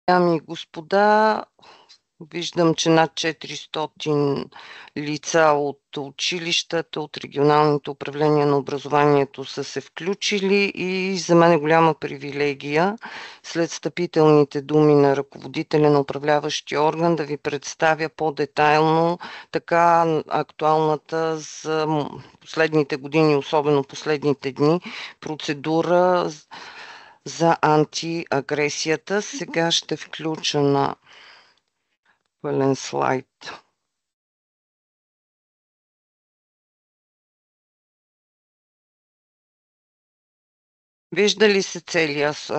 Дами и господа, виждам, че над 400 лица от училищата, от регионалните управления на образованието са се включили и за мен е голяма привилегия след встъпителните думи на ръководителя на управляващия орган да ви представя по-детайлно така актуалната за последните години, особено последните дни, процедура за антиагресията. Сега ще включа на пълен слайд. Вижда ли се целият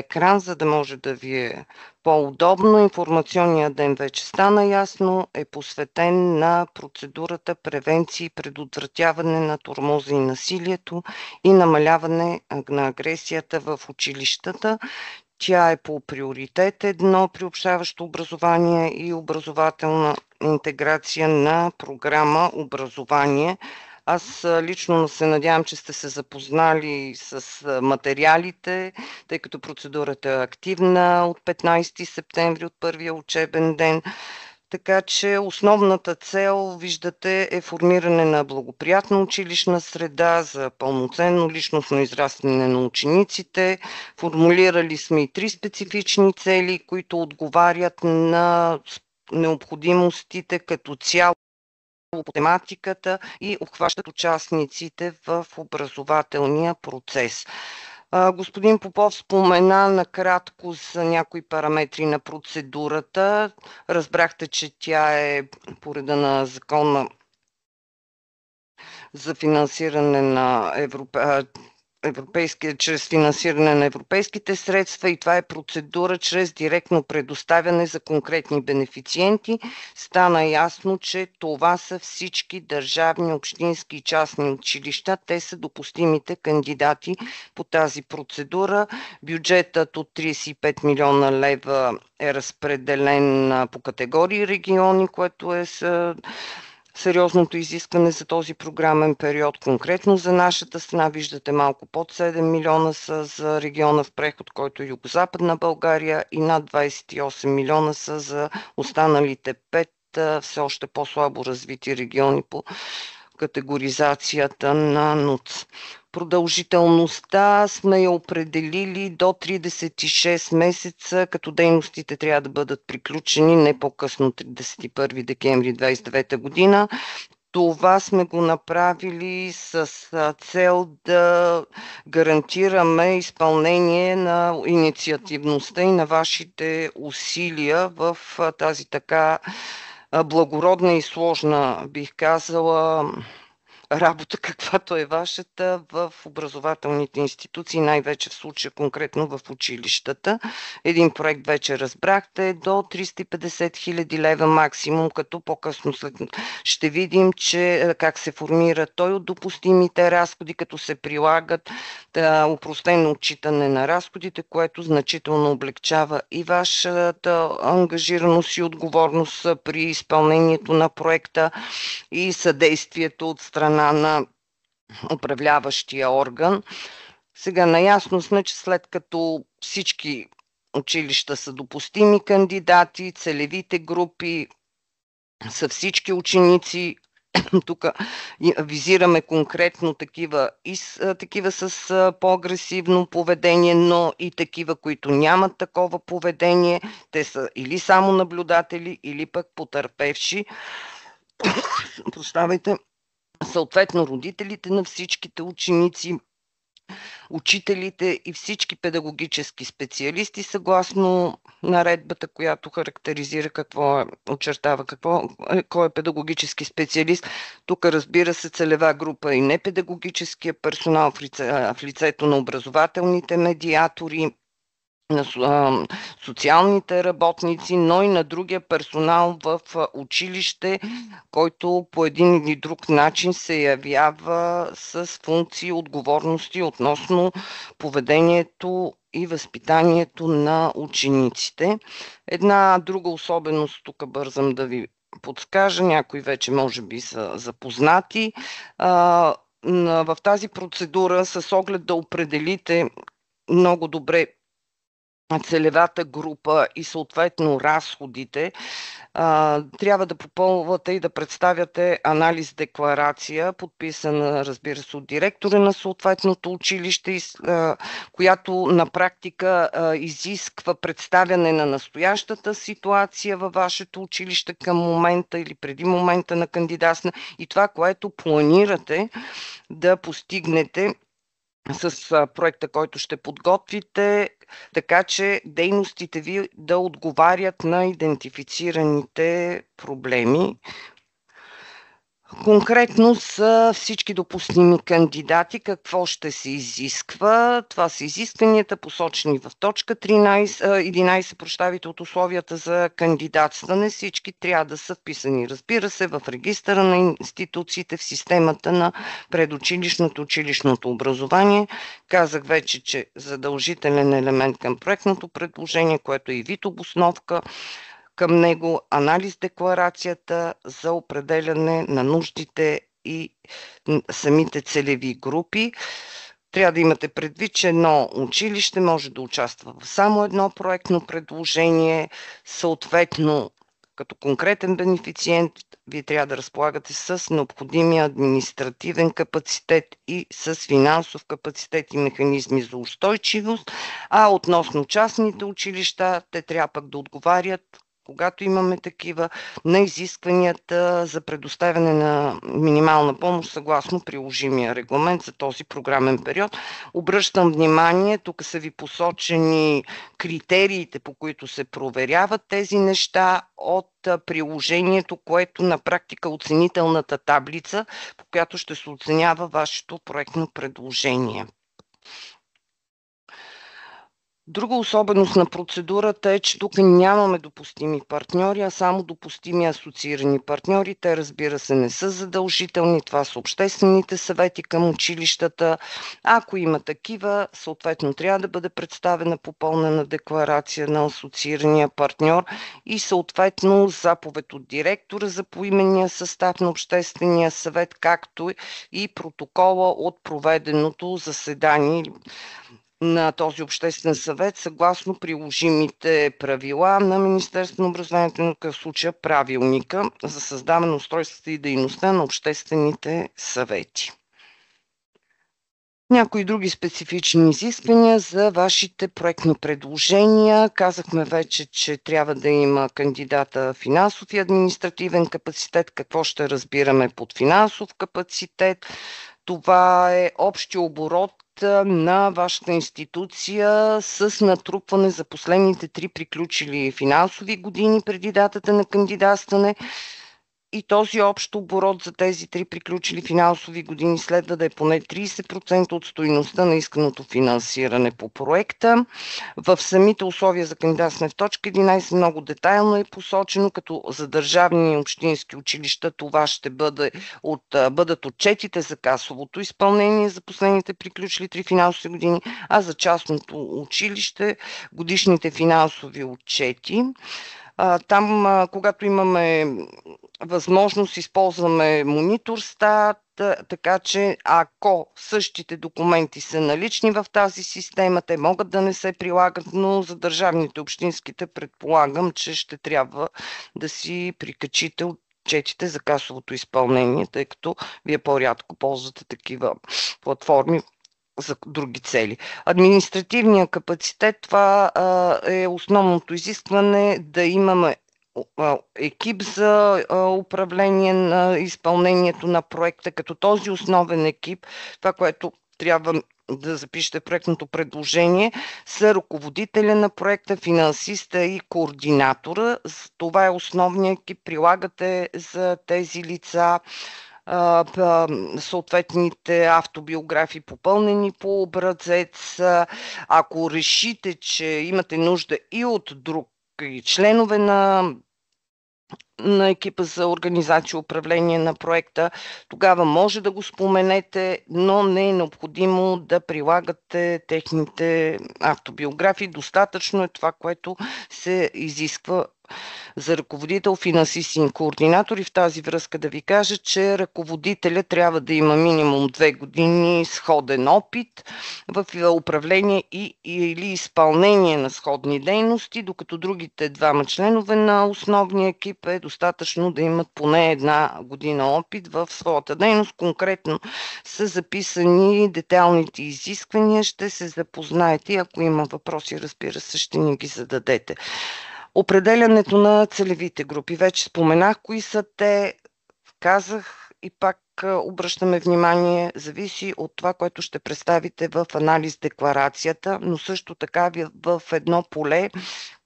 екран, за да може да ви е по-удобно? Информационният ден вече стана ясно, е посветен на процедурата превенция и предотвратяване на тормоза и насилието и намаляване на агресията в училищата. Тя е по приоритет 1 приобщаващо образование и образователна интеграция на програма образование. Аз лично се надявам, че сте се запознали с материалите, тъй като процедурата е активна от 15 септември, от първия учебен ден. Така че основната цел, виждате, е формиране на благоприятна училищна среда за пълноценно личностно израстване на учениците. Формулирали сме и 3 специфични цели, които отговарят на необходимостите като цяло по тематиката и обхващат участниците в образователния процес. Господин Попов спомена накратко за някои параметри на процедурата. Разбрахте, че тя е по реда на закона за финансиране на чрез финансиране на европейските средства и това е процедура чрез директно предоставяне за конкретни бенефициенти. Стана ясно, че това са всички държавни, общински и частни училища. Те са допустимите кандидати по тази процедура. Бюджетът от 35 милиона лева е разпределен по категории региони, което е сериозното изискване за този програмен период. Конкретно за нашата страна виждате малко под 7 милиона са за региона в преход, който е Югозападна България, и над 28 милиона са за останалите 5 все още по-слабо развити региони по категоризацията на НУЦ. Продължителността сме я определили до 36 месеца, като дейностите трябва да бъдат приключени не по-късно 31 декември 2029 година. Това сме го направили с цел да гарантираме изпълнение на инициативността и на вашите усилия в тази така благородна и сложна, бих казала, работа, каквато е вашата в образователните институции, най-вече в случая конкретно в училищата. Един проект вече разбрахте до 350 хиляди лева максимум, като по-късно ще видим, че как се формира той от допустимите разходи, като се прилагат опростено отчитане на разходите, което значително облегчава и вашата ангажираност и отговорност при изпълнението на проекта и съдействието от страна на управляващия орган. Сега наясно сме, че след като всички училища са допустими кандидати, целевите групи са всички ученици, тук визираме конкретно такива с по-агресивно поведение, но и такива, които нямат такова поведение. Те са или само наблюдатели, или пък потърпевши. Прощавайте. Съответно родителите на всичките ученици, учителите и всички педагогически специалисти, съгласно наредбата, която характеризира кой е педагогически специалист. Тук разбира се целева група и непедагогическия персонал в лицето на образователните медиатори, на социалните работници, но и на другия персонал в училище, който по един или друг начин се явява с функции и отговорности относно поведението и възпитанието на учениците. Една друга особеност, тук бързам да ви подскажа, някои вече може би са запознати. В тази процедура с оглед да определите много добре целевата група и съответно разходите, трябва да попълвате и да представяте анализ-декларация, подписана, разбира се, от директора на съответното училище, която на практика изисква представяне на настоящата ситуация във вашето училище към момента или преди момента на кандидатстване и това, което планирате да постигнете с проекта, който ще подготвите, така че дейностите ви да отговарят на идентифицираните проблеми. Конкретно са всички допустими кандидати, какво ще се изисква. Това са изискванията, посочени в точка 11 от условията за кандидатстване. Всички трябва да са вписани, разбира се, в регистъра на институциите, в системата на предучилищното училищното образование. Казах вече, че задължителен елемент към проектното предложение, което е и вид обосновка, към него анализ-декларацията за определяне на нуждите и самите целеви групи. Трябва да имате предвид, че едно училище може да участва в само едно проектно предложение, съответно като конкретен бенефициент вие трябва да разполагате с необходимия административен капацитет и с финансов капацитет и механизми за устойчивост, а относно частните училища, те трябва пък да отговарят, когато имаме такива, на изискванията за предоставяне на минимална помощ съгласно приложимия регламент за този програмен период. Обръщам внимание, тук са ви посочени критериите, по които се проверяват тези неща от приложението, което на практика е оценителната таблица, по която ще се оценява вашето проектно предложение. Друга особеност на процедурата е, че тук нямаме допустими партньори, а само допустими асоциирани партньори. Те, разбира се, не са задължителни. Това са обществените съвети към училищата. Ако има такива, съответно трябва да бъде представена попълнена декларация на асоциирания партньор и съответно заповед от директора за поименния състав на обществения съвет, както и протокола от проведеното заседание на този обществен съвет, съгласно приложимите правила на Министерството на образованието и науката, в случая правилника за създаване на устройствата и дейността на обществените съвети. Някои други специфични изисквания за вашите проектни предложения. Казахме вече, че трябва да има кандидата финансов и административен капацитет. Какво ще разбираме под финансов капацитет? Това е общия оборот на вашата институция с натрупване за последните 3 приключили финансови години преди датата на кандидатстване. И този общ оборот за тези 3 приключили финансови години следва да е поне 30% от стойността на исканото финансиране по проекта. В самите условия за кандидатстване в точка 11 много детайлно е посочено, като за държавни и общински училища това ще бъдат отчетите за касовото изпълнение за последните приключили 3 финансови години, а за частното училище годишните финансови отчети. Там, когато имаме възможност, използваме монитор-стат, така че ако същите документи са налични в тази система, те могат да не се прилагат, но за държавните общинските предполагам, че ще трябва да си прикачите отчетите за касовото изпълнение, тъй като вие по-рядко ползвате такива платформи за други цели. Административният капацитет, това е основното изискване, да имаме екип за управление на изпълнението на проекта, като този основен екип, това, което трябва да запишете проектното предложение, са ръководителя на проекта, финансиста и координатора. Това е основният екип, прилагате за тези лица съответните автобиографии, попълнени по образец. Ако решите, че имате нужда и от други членове на екипа за организация и управление на проекта, тогава може да го споменете, но не е необходимо да прилагате техните автобиографии. Достатъчно е това, което се изисква за ръководител, финансист и координатор, и в тази връзка да ви кажа, че ръководителя трябва да има минимум 2 години сходен опит в управление или изпълнение на сходни дейности, докато другите двама членове на основния екип е достатъчно да имат поне 1 година опит в своята дейност. Конкретно са записани детайлните изисквания, ще се запознаете и ако има въпроси, разбира се, ще ни ги зададете. Определянето на целевите групи. Вече споменах кои са те, казах и пак обръщаме внимание, зависи от това, което ще представите в анализ декларацията, но също така в едно поле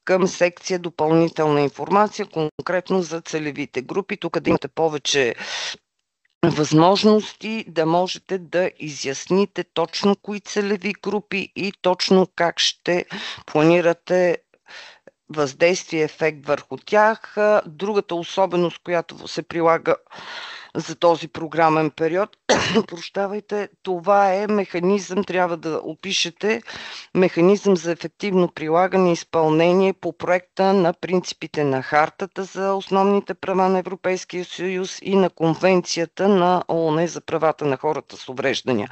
към секция допълнителна информация, конкретно за целевите групи. Тук да имате повече възможности да можете да изясните точно кои целеви групи и точно как ще планирате въздействие, ефект върху тях. Другата особеност, която се прилага за този програмен период, прощавайте, това е механизъм, трябва да опишете механизъм за ефективно прилагане и изпълнение по проекта на принципите на Хартата за основните права на Европейския съюз и на Конвенцията на ООН за правата на хората с увреждания.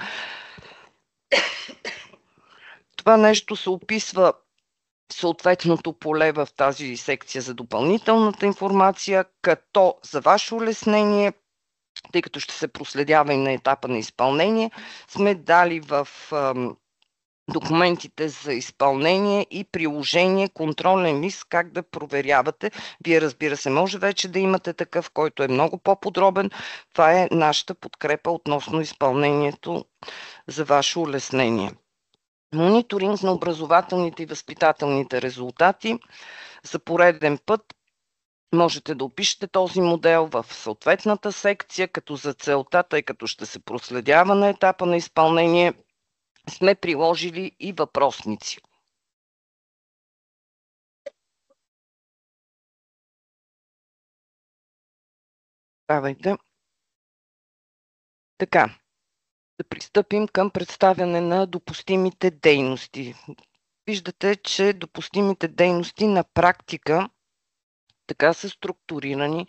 Това нещо се описва съответното поле в тази секция за допълнителната информация, като за ваше улеснение, тъй като ще се проследява и на етапа на изпълнение, сме дали в документите за изпълнение и приложение контролен лист как да проверявате. Вие, разбира се, може вече да имате такъв, който е много по-подробен. Това е нашата подкрепа относно изпълнението за ваше улеснение. Мониторинг на образователните и възпитателните резултати. За пореден път можете да опишете този модел в съответната секция, като за целта, тъй като ще се проследява на етапа на изпълнение, сме приложили и въпросници. Давайте. Така, да пристъпим към представяне на допустимите дейности. Виждате, че допустимите дейности на практика така са структурирани,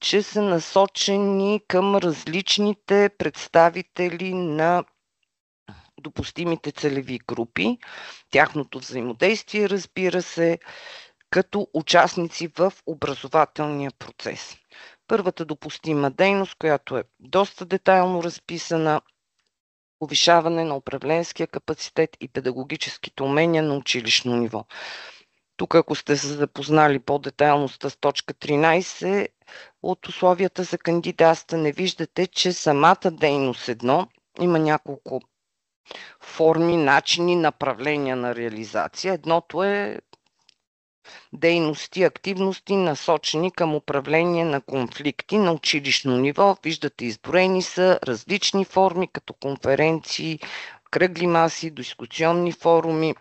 че са насочени към различните представители на допустимите целеви групи, тяхното взаимодействие, разбира се, като участници в образователния процес. Първата допустима дейност, която е доста детайлно разписана, повишаване на управленския капацитет и педагогическите умения на училищно ниво. Тук, ако сте се запознали по-детайлно с точка 13 от условията за кандидатстване, виждате, че самата дейност 1 има няколко форми, начини, направления на реализация. Едното е дейности, активности, насочени към управление на конфликти на училищно ниво. Виждате, изброени са различни форми, като конференции, кръгли маси, дискусионни форуми,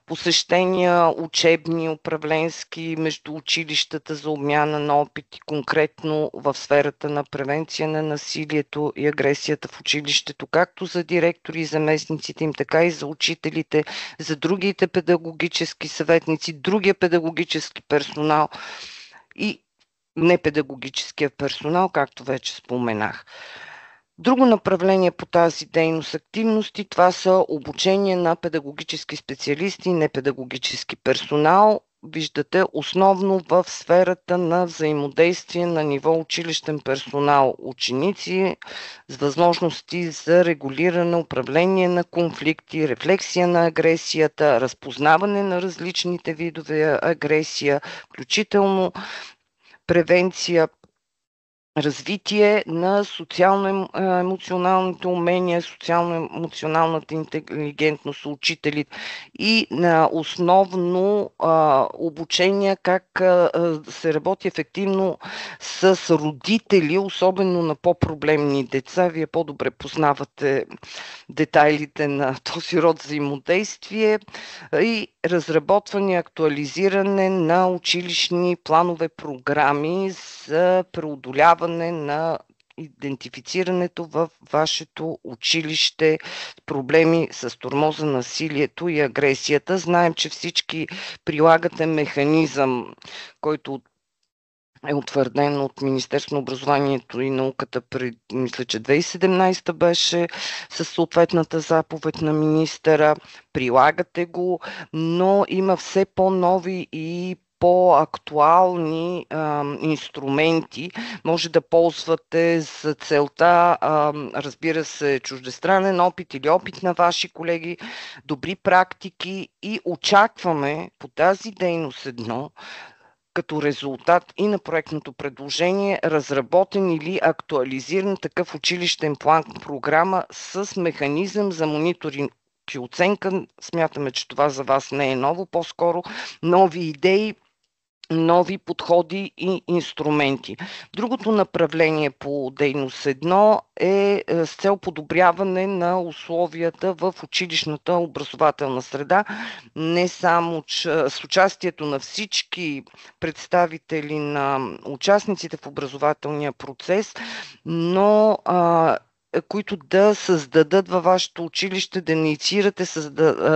посещения учебни, управленски между училищата за обмяна на опити, конкретно в сферата на превенция на насилието и агресията в училището, както за директори и заместниците им, така и за учителите, за другите педагогически съветници, другия педагогически персонал и непедагогическия персонал, както вече споменах. Друго направление по тази дейност активности, това са обучение на педагогически специалисти и непедагогически персонал. Виждате, основно в сферата на взаимодействие на ниво училищен персонал, ученици с възможности за регулиране, управление на конфликти, рефлексия на агресията, разпознаване на различните видове агресия, включително превенция, развитие на социално-емоционалните умения, социално-емоционалната интелигентност у учителите и на основно обучение как се работи ефективно с родители, особено на по-проблемни деца. Вие по-добре познавате детайлите на този род взаимодействие и разработване и актуализиране на училищни планове, програми за преодоляване на идентифицирането в вашето училище проблеми с тормоза, насилието и агресията. Знаем, че всички прилагате механизъм, който е утвърден от Министерството на образованието и науката мисля, че 2017 беше със съответната заповед на министъра. Прилагате го, но има все по-нови и по-актуални инструменти. Може да ползвате за целта, разбира се, чуждестранен опит или опит на ваши колеги, добри практики и очакваме по тази дейност едно като резултат и на проектното предложение разработен или актуализиран такъв училищен план, програма с механизъм за мониторинг и оценка. Смятаме, че това за вас не е ново, по-скоро нови идеи, нови подходи и инструменти. Другото направление по дейност 1 е с цел подобряване на условията в училищната образователна среда, не само с участието на всички представители на участниците в образователния процес, но които да създадат във вашето училище, да инициирате,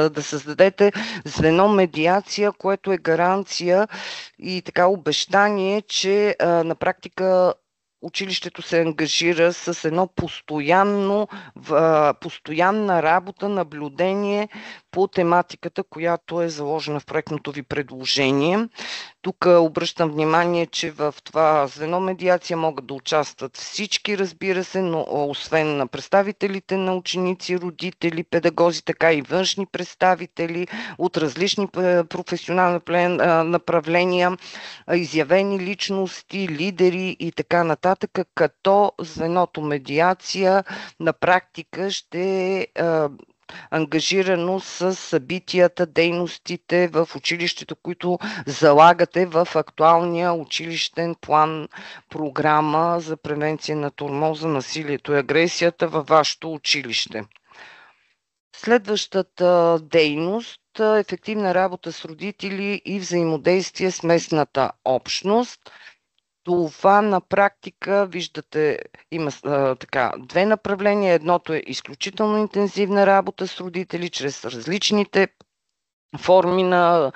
да създадете звено медиация, което е гаранция и така обещание, че на практика училището се ангажира с едно постоянна работа, наблюдение по тематиката, която е заложена в проектното ви предложение. Тук обръщам внимание, че в това звено медиация могат да участват всички, разбира се, но освен на представителите на ученици, родители, педагози, така и външни представители от различни професионални направления, изявени личности, лидери и така нататък, като звеното медиация на практика ще е ангажирано с събитията, дейностите в училището, които залагате в актуалния училищен план, програма за превенция на тормоза, насилието и агресията във вашето училище. Следващата дейност – ефективна работа с родители и взаимодействие с местната общност. Това на практика, виждате, има две направления. Едното е изключително интензивна работа с родители чрез различните форми на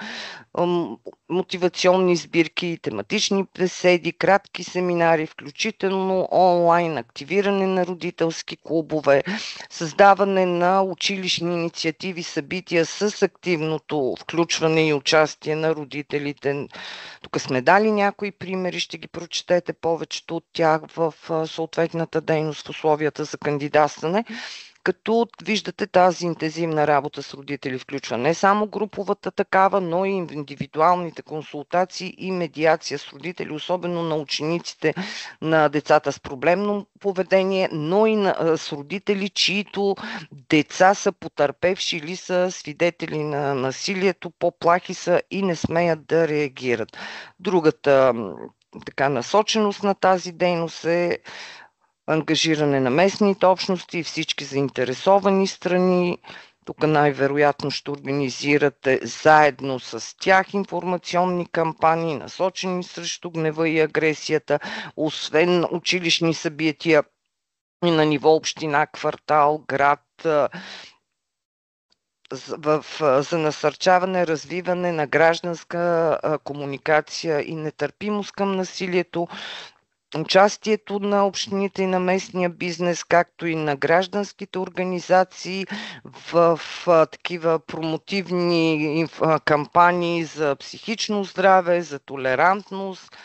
мотивационни сбирки, тематични беседи, кратки семинари, включително онлайн, активиране на родителски клубове, създаване на училищни инициативи, събития с активното включване и участие на родителите. Тук сме дали някои примери, ще ги прочетете повечето от тях в съответната дейност в условията за кандидатстване. Като виждате, тази интензивна работа с родители включва не само груповата такава, но и индивидуалните консултации и медиация с родители, особено на учениците на децата с проблемно поведение, но и с родители, чието деца са потърпевши или са свидетели на насилието, по-плахи са и не смеят да реагират. Другата насоченост на тази дейност е ангажиране на местните общности и всички заинтересовани страни. Тук най-вероятно ще организирате заедно с тях информационни кампании, насочени срещу гнева и агресията, освен училищни събития и на ниво община, квартал, град, за насърчаване, развиване на гражданска комуникация и нетърпимост към насилието, участието на общините и на местния бизнес, както и на гражданските организации в такива промотивни кампании за психично здраве, за толерантност,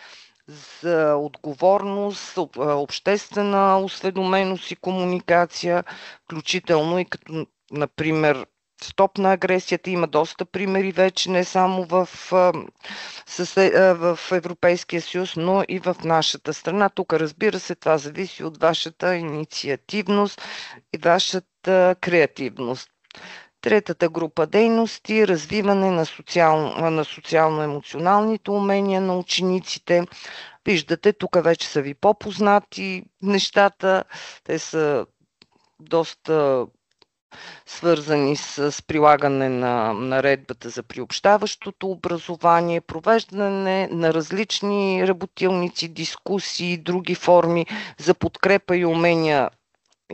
за отговорност, обществена осведоменост и комуникация, включително и като, например, стоп на агресията. Има доста примери вече, не само в Европейския съюз, но и в нашата страна. Тук, разбира се, това зависи от вашата инициативност и вашата креативност. Третата група дейности – развиване на социално-емоционалните умения на учениците. Виждате, тук вече са ви по-познати нещата. Те са доста свързани с прилагане на наредбата за приобщаващото образование, провеждане на различни работилници, дискусии, други форми за подкрепа и умения,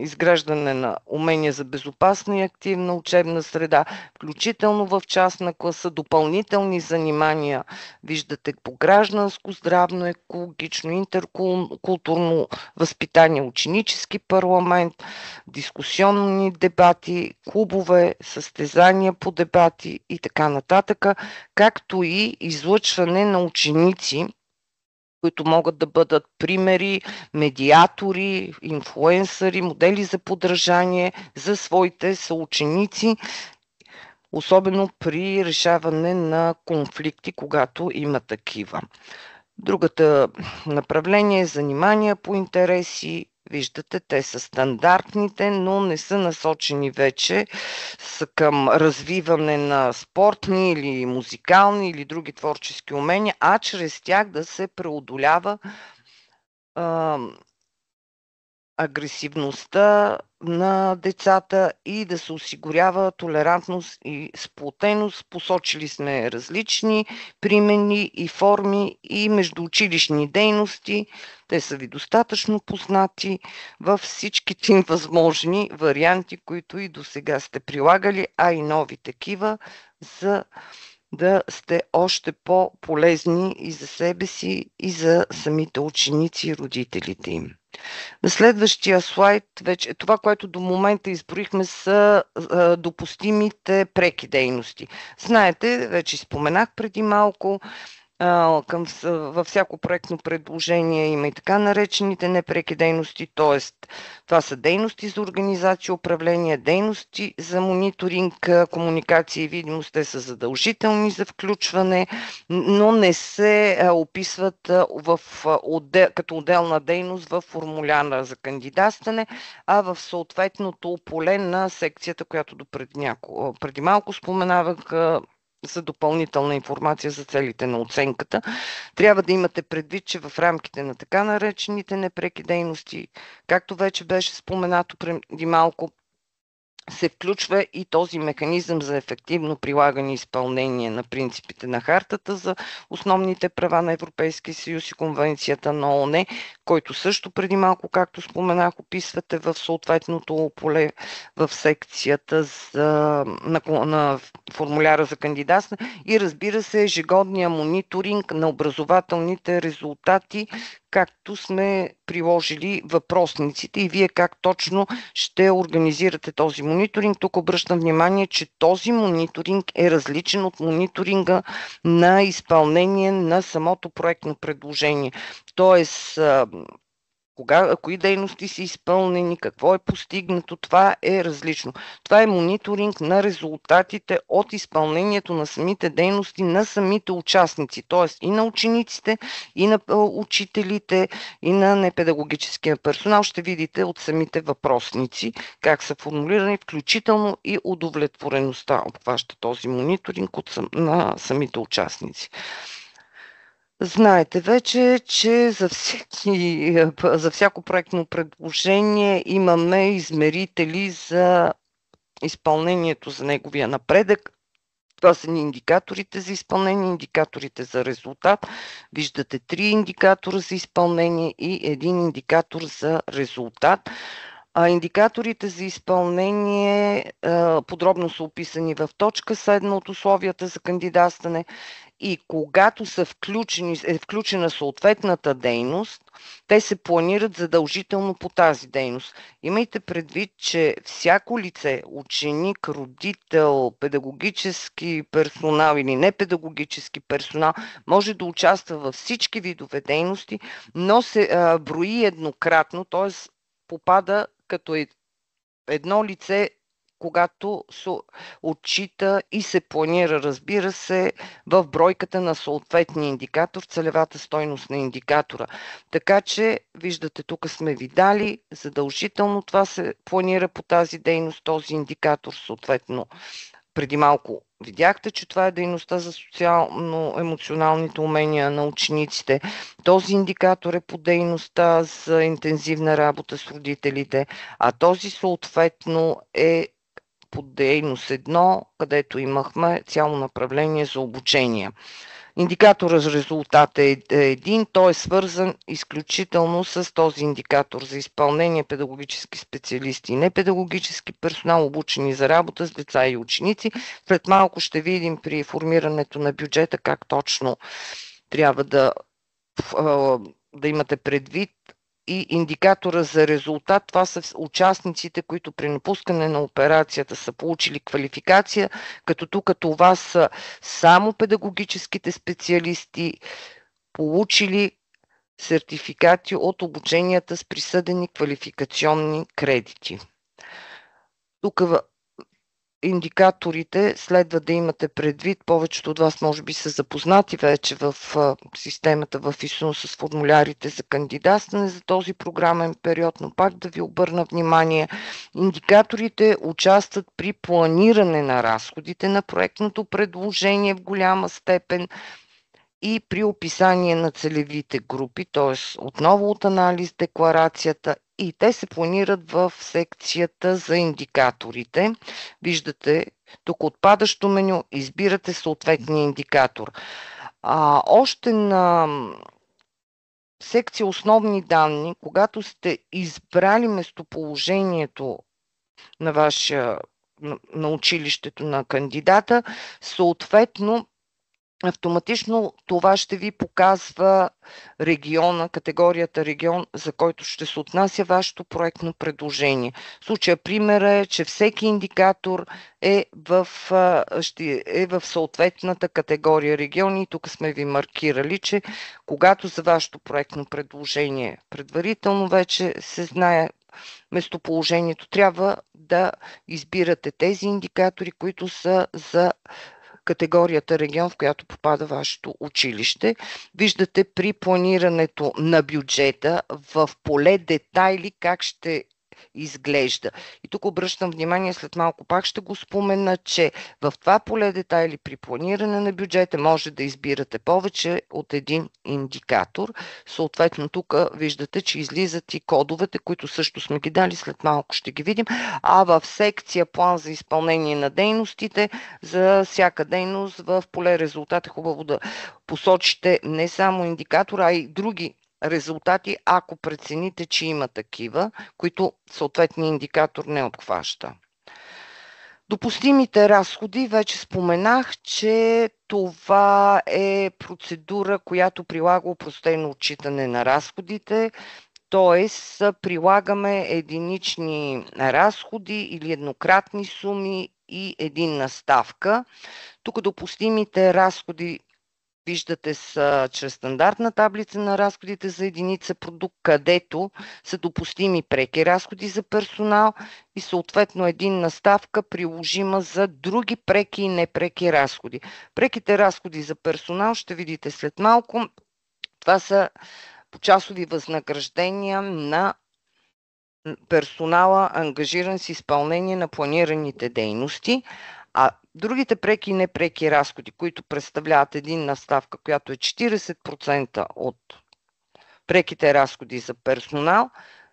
изграждане на умения за безопасна и активна учебна среда, включително в частна класа, допълнителни занимания, виждате, по гражданско, здравно, екологично, интеркултурно възпитание, ученически парламент, дискусионни дебати, клубове, състезания по дебати и така нататък, както и излъчване на ученици, които могат да бъдат примери, медиатори, инфлуенсъри, модели за подражание за своите съученици, особено при решаване на конфликти, когато има такива. Другата направление е занимания по интереси. Виждате, те са стандартните, но не са насочени вече към развиване на спортни или музикални или други творчески умения, а чрез тях да се преодолява агресивността на децата и да се осигурява толерантност и сплотеност. Посочили сме различни примени и форми и междуучилищни дейности. Те са ви достатъчно познати във всичките им възможни варианти, които и до сега сте прилагали, а и нови такива, за да сте още по-полезни и за себе си, и за самите ученици и родителите им. На следващия слайд, вече това, което до момента изброихме, са допустимите преки дейности. Знаете, вече споменах преди малко, във всяко проектно предложение има и така наречените непреки дейности, т.е. това са дейности за организация, управление, дейности за мониторинг, комуникация и видимост. Те са задължителни за включване, но не се описват като отделна дейност в формуляра за кандидатстване, а в съответното поле на секцията, която преди малко споменавах, за допълнителна информация за целите на оценката. Трябва да имате предвид, че в рамките на така наречените непреки дейности, както вече беше споменато преди малко, се включва и този механизъм за ефективно прилагане и изпълнение на принципите на Хартата за основните права на Европейския съюз и Конвенцията на ООН, който също преди малко, както споменах, описвате в съответното поле в секцията на формуляра за кандидатстване, и разбира се ежегодния мониторинг на образователните резултати, както сме приложили въпросниците, и вие как точно ще организирате този мониторинг. Тук обръщам внимание, че този мониторинг е различен от мониторинга на изпълнение на самото проектно предложение. Тоест, кои дейности са изпълнени, какво е постигнато, това е различно. Това е мониторинг на резултатите от изпълнението на самите дейности на самите участници, т.е. и на учениците, и на учителите, и на непедагогическия персонал. Ще видите от самите въпросници как са формулирани, включително и удовлетвореността обхваща този мониторинг на самите участници. Знаете вече, че за всяко проектно предложение имаме измерители за изпълнението, за неговия напредък. Това са индикаторите за изпълнение, индикаторите за резултат. Виждате 3 индикатора за изпълнение и един индикатор за резултат. Индикаторите за изпълнение подробно са описани в точка 7 от условията за кандидатстване, и когато е включена съответната дейност, те се планират задължително по тази дейност. Имайте предвид, че всяко лице, ученик, родител, педагогически персонал или непедагогически персонал може да участва във всички видове дейности, но се брои еднократно, т.е. попада като едно лице, когато се отчита и се планира, разбира се, в бройката на съответния индикатор, целевата стойност на индикатора. Така че, виждате, тук сме ви дали, задължително това се планира по тази дейност, този индикатор, съответно. Преди малко видяхте, че това е дейността за социално-емоционалните умения на учениците. Този индикатор е по дейността за интензивна работа с родителите, а този съответно е по дейност 1, където имахме цяло направление за обучение. Индикатора за резултат е един, той е свързан изключително с този индикатор за изпълнение педагогически специалисти и непедагогически персонал, обучени за работа с деца и ученици. След малко ще видим при формирането на бюджета как точно трябва да имате предвид и индикатора за резултат. Това са участниците, които при напускане на операцията са получили квалификация, като тук това са само педагогическите специалисти, получили сертификати от обученията с присъдени квалификационни кредити. Тук индикаторите следва да имате предвид. Повечето от вас може би са запознати вече в системата в ИСУН с формулярите за кандидатстване за този програмен период, но пак да ви обърна внимание, индикаторите участват при планиране на разходите на проектното предложение в голяма степен и при описание на целевите групи, т.е. отново от анализ декларацията, и те се планират в секцията за индикаторите. Виждате тук отпадащо меню, избирате съответния индикатор. Още на секция основни данни, когато сте избрали местоположението на училището на кандидата, съответно автоматично това ще ви показва региона, категорията регион, за който ще се отнася вашето проектно предложение. В случая примера е, че всеки индикатор е в съответната категория региони. Тук сме ви маркирали, че когато за вашето проектно предложение предварително вече се знае местоположението, трябва да избирате тези индикатори, които са за категорията регион, в която попада вашето училище. Виждате при планирането на бюджета в поле детайли как ще изглежда. И тук обръщам внимание, след малко пак ще го спомена, че в това поле детайли при планиране на бюджета може да избирате повече от един индикатор. Съответно тук виждате, че излизат и кодовете, които също сме ги дали, след малко ще ги видим. А в секция план за изпълнение на дейностите, за всяка дейност в поле резултат е хубаво да посочите не само индикатора, а и други резултати, ако прецените, че има такива, които съответният индикатор не обхваща. Допустимите разходи, вече споменах, че това е процедура, която прилага опростено отчитане на разходите, т.е. прилагаме единични разходи или еднократни суми и единна ставка. Тук допустимите разходи виждате са чрез стандартна таблица на разходите за единица продукт, където са допустими преки разходи за персонал и съответно единна ставка приложима за други преки и непреки разходи. Преките разходи за персонал ще видите след малко. Това са почасови възнаграждения на персонала, ангажиран с изпълнение на планираните дейности. А другите преки и непреки разходи, които представляват единна ставка, която е 40% от преките разходи за персонал,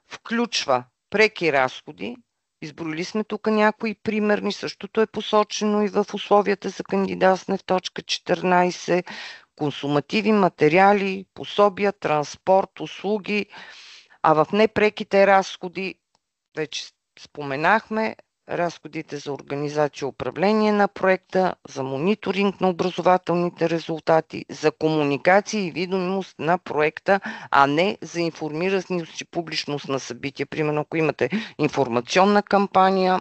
включва преки разходи. Изброили сме тук някои примерни, същото е посочено и в условията за кандидатстване в точка 14, консумативи, материали, пособия, транспорт, услуги, а в непреките разходи, вече споменахме, разходите за организация и управление на проекта, за мониторинг на образователните резултати, за комуникация и видимост на проекта, а не за информираност и публичност на събития. Примерно, ако имате информационна кампания,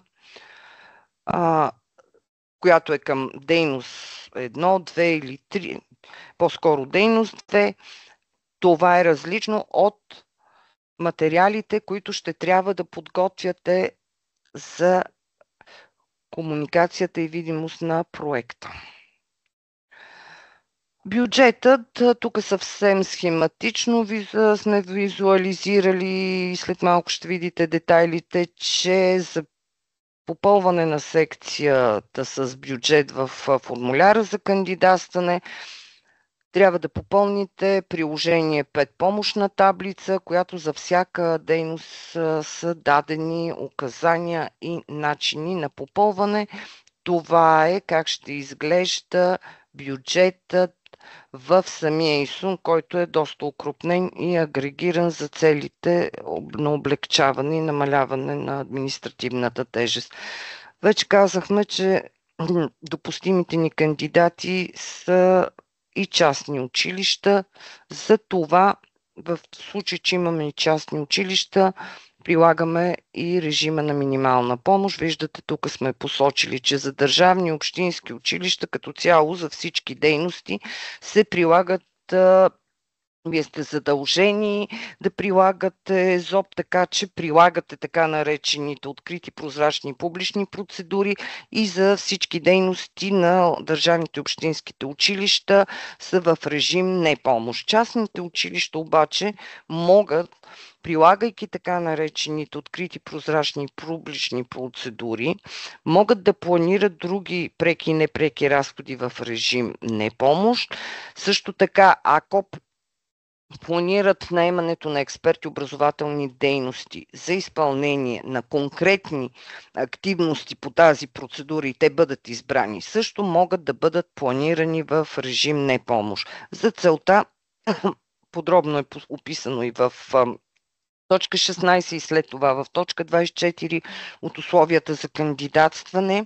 която е към дейност 1, 2 или 3, по-скоро дейност 2, това е различно от материалите, които ще трябва да подготвяте за комуникацията и видимост на проекта. Бюджетът, тук съвсем схематично сме визуализирали и след малко ще видите детайлите, че за попълване на секцията с бюджет в формуляра за кандидатстване трябва да попълните приложение 5 помощна таблица, която за всяка дейност са дадени указания и начини на попълване. Това е как ще изглежда бюджетът в самия ИСУН, който е доста укрупнен и агрегиран за целите на облегчаване и намаляване на административната тежест. Вече казахме, че допустимите ни кандидати са и частни училища. За това, в случай, че имаме и частни училища, прилагаме и режима на минимална помощ. Виждате, тук сме посочили, че за държавни и общински училища като цяло за всички дейности се прилагат, вие сте задължени да прилагате ЗОП, така че прилагате така наречените открити, прозрачни публични процедури и за всички дейности на държавните и общинските училища са в режим непомощ. Частните училища обаче могат, прилагайки така наречените открити, прозрачни публични процедури, могат да планират други преки и непреки разходи в режим непомощ. Също така, ако планират наемането на експерти образователни дейности за изпълнение на конкретни активности по тази процедура и те бъдат избрани, също могат да бъдат планирани в режим непомощ. За целта подробно е описано и в точка 16 и след това в точка 24 от условията за кандидатстване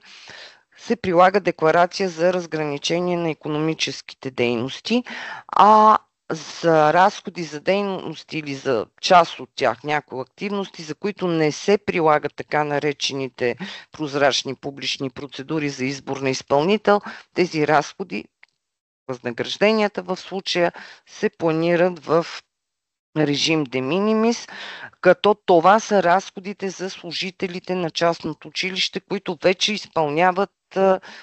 се прилага декларация за разграничение на икономическите дейности, а за разходи за дейности или за част от тях, някои активности, за които не се прилагат така наречените прозрачни публични процедури за избор на изпълнител, тези разходи, възнагражденията в случая, се планират в режим de minimis, като това са разходите за служителите на частното училище, които вече изпълняват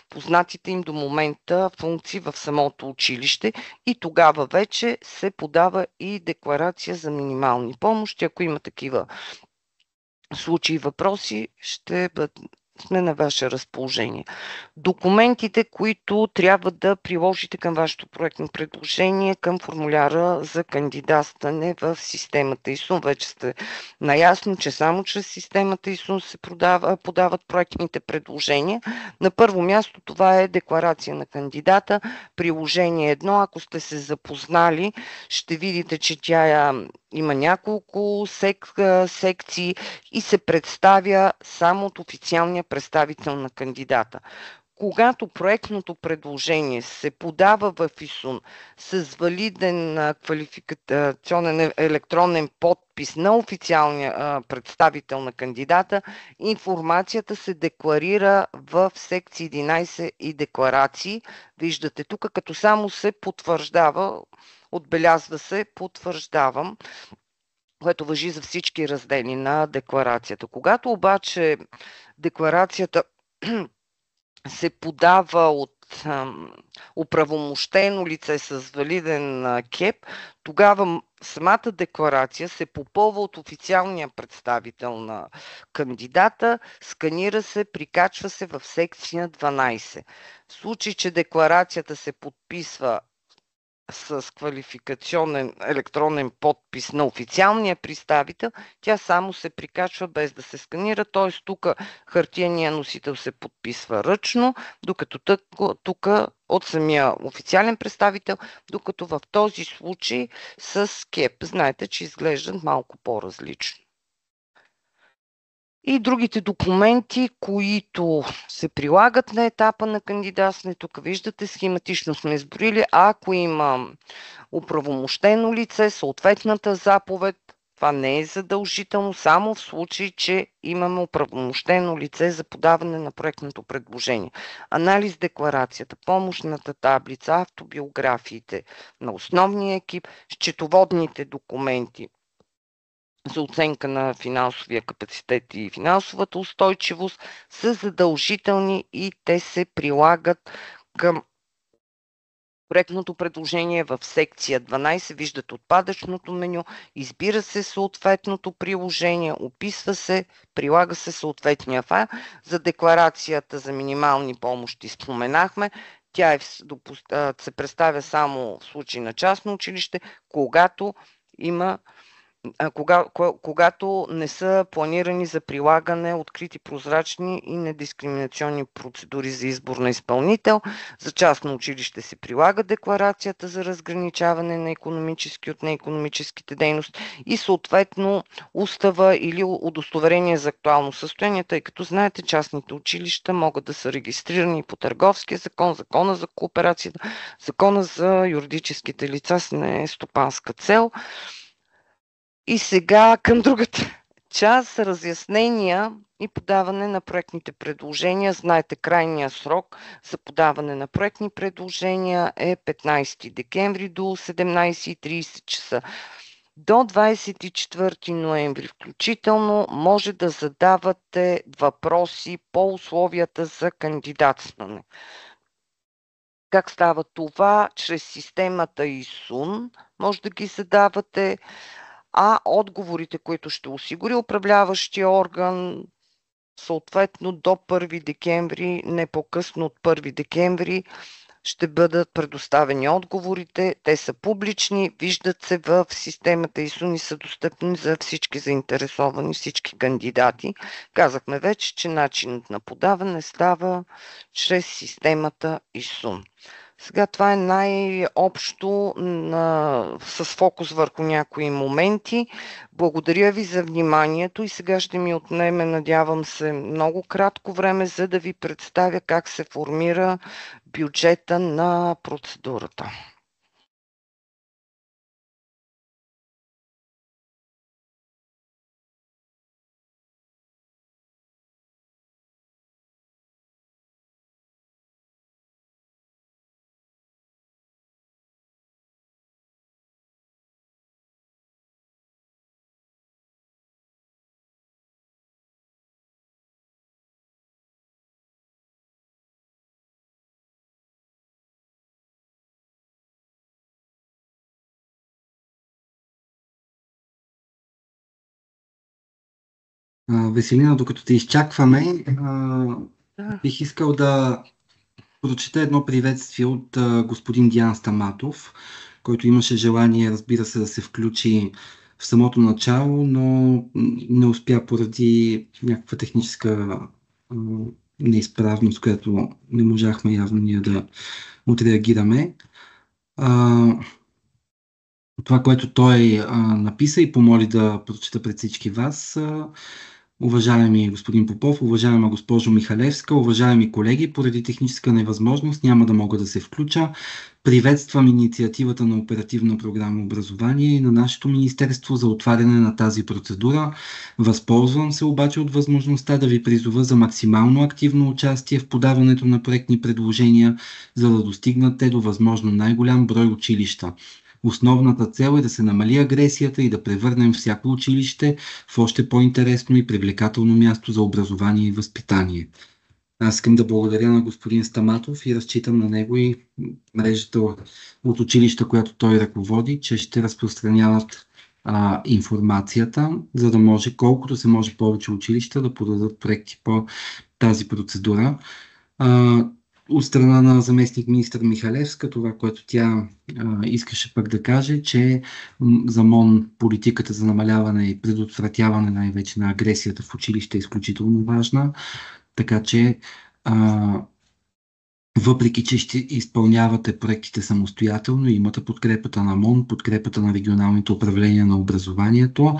познатите им до момента функции в самото училище и тогава вече се подава и декларация за минимални помощи. Ако има такива случаи и въпроси, сме на ваше разположение. Документите, които трябва да приложите към вашето проектно предложение, към формуляра за кандидатстване в системата ИСУН. Вече сте наясно, че само чрез системата ИСУН се подават проектните предложения. На първо място това е декларация на кандидата, приложение 1. Ако сте се запознали, ще видите, че тя има няколко секции и се представя само от официалния представител на кандидата. Когато проектното предложение се подава в ИСУН с валиден квалификационен електронен подпис на официалния представител на кандидата, информацията се декларира в секция 11 и декларации. Виждате тук, като само се потвърждава, отбелязва се потвърждавам, което важи за всички раздели на декларацията. Когато обаче декларацията се подава от оправомощено лице с валиден КЕП, тогава самата декларация се попълва от официалния представител на кандидата, сканира се, прикачва се в секция 12. В случай, че декларацията се подписва с квалификационен електронен подпис на официалния представител, тя само се прикачва без да се сканира, т.е. тук хартияния носител се подписва ръчно, докато тук от самия официален представител, докато в този случай с КЕП. Знаете, че изглеждат малко по-различно. И другите документи, които се прилагат на етапа на кандидатстване, тук виждате, схематично сме изброили, ако има оправомощено лице, съответната заповед, това не е задължително, само в случай, че имаме оправомощено лице за подаване на проектното предложение. Анализ декларацията, помощната таблица, автобиографиите на основния екип, счетоводните документи за оценка на финансовия капацитет и финансовата устойчивост са задължителни и те се прилагат към проектното предложение в секция 12. Виждате отпадъчното меню, избира се съответното приложение, описва се, прилага се съответния файл. За декларацията за минимални помощи споменахме. Тя се представя само в случай на частно училище, когато има когато не са планирани за прилагане открити, прозрачни и недискриминационни процедури за избор на изпълнител. За частно училище се прилага декларацията за разграничаване на икономически от неикономическите дейности и съответно устава или удостоверение за актуално състояние, тъй като знаете, частните училища могат да са регистрирани по Търговския закон, Закона за кооперацията, Закона за юридическите лица с нестопанска цел. И сега към другата част, разяснения и подаване на проектните предложения. Знаете, крайният срок за подаване на проектни предложения е 15 декември до 17:30 часа. До 24 ноември включително може да задавате въпроси по условията за кандидатстване. Как става това? Чрез системата ИСУН може да ги задавате, а отговорите, които ще осигури управляващия орган, съответно до 1 декември, не по-късно от 1 декември, ще бъдат предоставени отговорите. Те са публични, виждат се в системата ИСУН и са достъпни за всички заинтересовани, всички кандидати. Казахме вече, че начинът на подаване става чрез системата ИСУН. Сега това е най-общо с фокус върху някои моменти. Благодаря ви за вниманието и сега ще ми отнеме, надявам се, много кратко време, за да ви представя как се формира бюджета на процедурата. Веселина, докато те изчакваме, Да. бих искал да прочета едно приветствие от господин Диан Стаматов, който имаше желание, разбира се, да се включи в самото начало, но не успя поради някаква техническа неизправност, която не можахме явно ние да отреагираме. Това, което той написа и помоли да прочета пред всички вас. Уважаеми господин Попов, уважаема госпожо Михалевска, уважаеми колеги, поради техническа невъзможност няма да мога да се включа. Приветствам инициативата на Оперативна програма Образование и на нашето министерство за отваряне на тази процедура. Възползвам се обаче от възможността да ви призова за максимално активно участие в подаването на проектни предложения, за да достигнат те до възможно най-голям брой училища. Основната цел е да се намали агресията и да превърнем всяко училище в още по-интересно и привлекателно място за образование и възпитание. Аз искам да благодаря на господин Стаматов и разчитам на него и мрежата от училища, която той ръководи, че ще разпространяват информацията, за да може колкото се може повече училища да подадат проекти по тази процедура. От страна на заместник министър Михалевска, това, което тя искаше пък да каже, че за МОН политиката за намаляване и предотвратяване най-вече на агресията в училище е изключително важна, така че въпреки че ще изпълнявате проектите самостоятелно, имате подкрепата на МОН, подкрепата на регионалните управления на образованието.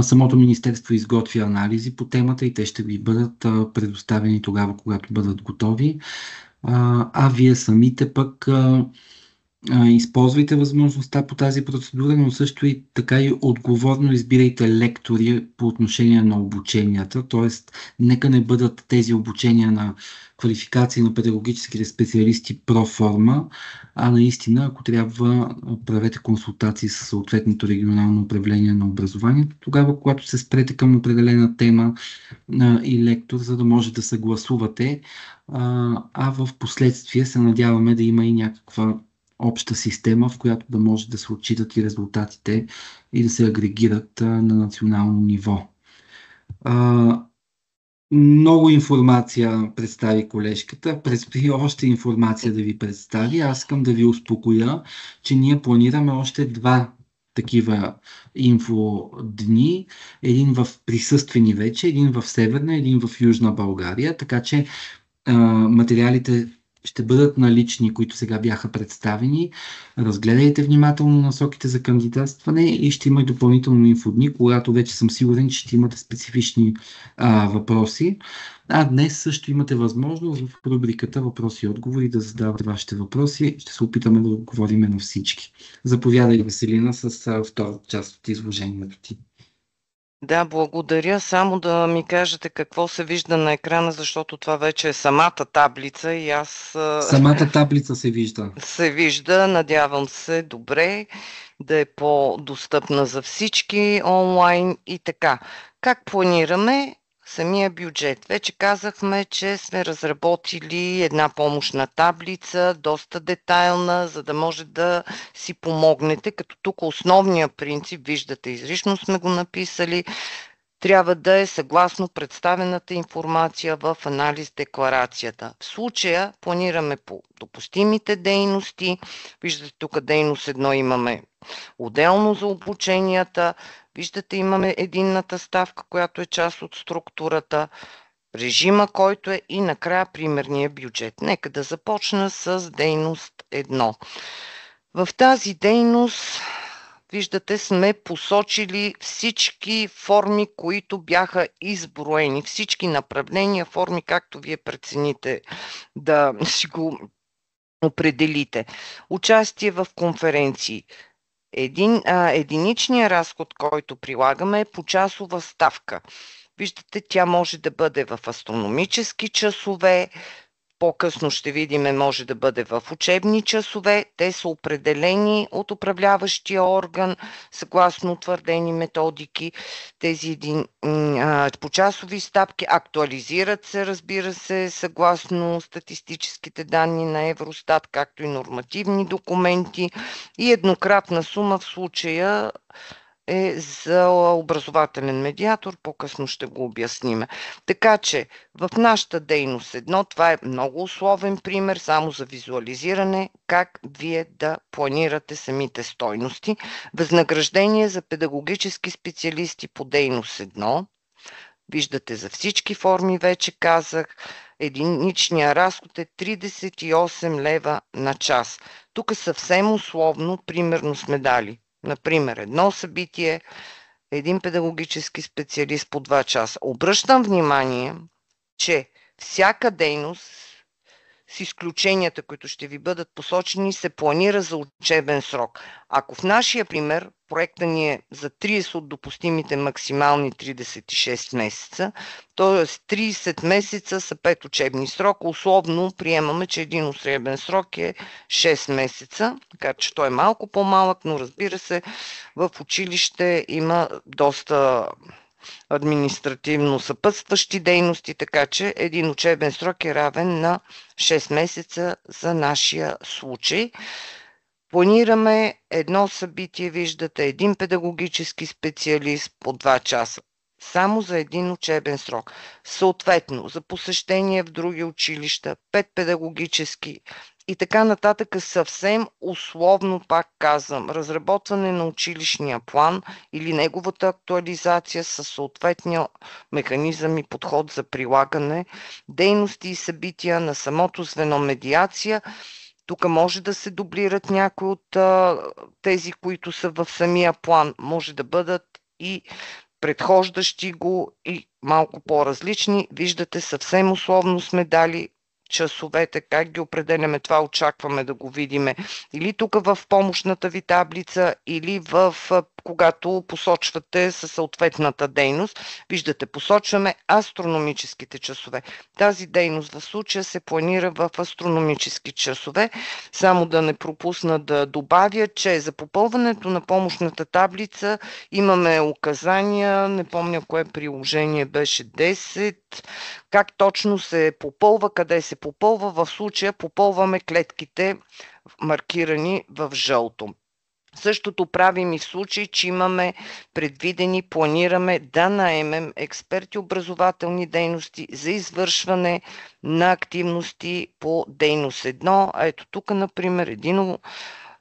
Самото министерство изготвя анализи по темата и те ще ви бъдат предоставени тогава, когато бъдат готови. Вие самите пък използвайте възможността по тази процедура, но също и така и отговорно избирайте лектори по отношение на обученията, т.е. нека не бъдат тези обучения на квалификации на педагогическите специалисти проформа, а наистина, ако трябва, правете консултации с съответното регионално управление на образованието, тогава, когато се спрете към определена тема и лектор, за да може да съгласувате, в последствие се надяваме да има и някаква обща система, в която да може да се отчитат и резултатите и да се агрегират на национално ниво. Много информация представи колежката. Предстои още информация да ви представи. Аз искам да ви успокоя, че ние планираме още два такива инфодни. Един в присъствени вече, един в Северна, един в Южна България. Така че материалите ще бъдат налични, които сега бяха представени. Разгледайте внимателно насоките за кандидатстване и ще има и допълнително инфодни, когато вече съм сигурен, че ще имате специфични въпроси. А днес също имате възможност в рубриката въпроси и отговори да задавате вашите въпроси. Ще се опитаме да отговорим на всички. Заповядай, Веселина, с втората част от изложението ти. Да, благодаря. Само да ми кажете какво се вижда на екрана, защото това вече е самата таблица и аз Самата таблица се вижда. се вижда. Надявам се добре да е по-достъпна за всички онлайн и така. Как планираме самия бюджет? Вече казахме, че сме разработили една помощна таблица, доста детайлна, за да може да си помогнете, като тук основният принцип, виждате, изрично сме го написали, трябва да е съгласно представената информация в анализ декларацията. В случая планираме по допустимите дейности. Виждате тук дейност 1 имаме отделно за обученията. Виждате, имаме единната ставка, която е част от структурата, режима, който е и накрая примерния бюджет. Нека да започна с дейност 1. В тази дейност, виждате, сме посочили всички форми, които бяха изброени, всички направления, форми, както вие прецените да си го определите. Участие в конференции. Единичният разход, който прилагаме, е почасова ставка. Виждате, тя може да бъде в астрономически часове, по-късно ще видим, може да бъде в учебни часове. Те са определени от управляващия орган, съгласно утвърдени методики. Тези почасови ставки актуализират се, разбира се, съгласно статистическите данни на Евростат, както и нормативни документи. И еднократна сума в случая е за образователен медиатор, по-късно ще го обясним. Така че в нашата дейност 1, това е много условен пример, само за визуализиране, как вие да планирате самите стойности. Възнаграждение за педагогически специалисти по дейност 1. Виждате, за всички форми вече казах, единичният разход е 38 лева на час. Тук съвсем условно, примерно сме дали. Например, едно събитие, един педагогически специалист по 2 часа. Обръщам внимание, че всяка дейност, с изключенията, които ще ви бъдат посочени, се планира за учебен срок. Ако в нашия пример проекта ни е за 30 от допустимите максимални 36 месеца, т.е. 30 месеца са 5 учебни срока, условно приемаме, че един учебен срок е 6 месеца, така че той е малко по-малък, но разбира се, в училище има доста административно съпътстващи дейности, така че един учебен срок е равен на 6 месеца за нашия случай. Планираме едно събитие, виждате, един педагогически специалист по 2 часа. Само за един учебен срок. Съответно, за посещение в други училища, 5 педагогически и така нататък, съвсем условно, пак казвам, разработване на училищния план или неговата актуализация със съответния механизъм и подход за прилагане, дейности и събития на самото звено медиация. Тук може да се дублират някои от тези, които са в самия план. Може да бъдат и предхождащи го и малко по-различни. Виждате, съвсем условно сме дали часовете, как ги определяме, това очакваме да го видим или тук в помощната ви таблица, или когато посочвате със съответната дейност. Виждате, посочваме астрономическите часове. Тази дейност в случая се планира в астрономически часове. Само да не пропусна да добавя, че за попълването на помощната таблица имаме указания, не помня кое приложение беше 10, как точно се попълва, къде се попълва. В случая попълваме клетките, маркирани в жълто. Същото правим и в случай, че имаме предвидени, планираме да наемем експерти образователни дейности за извършване на активности по дейност 1. Ето тук, например, един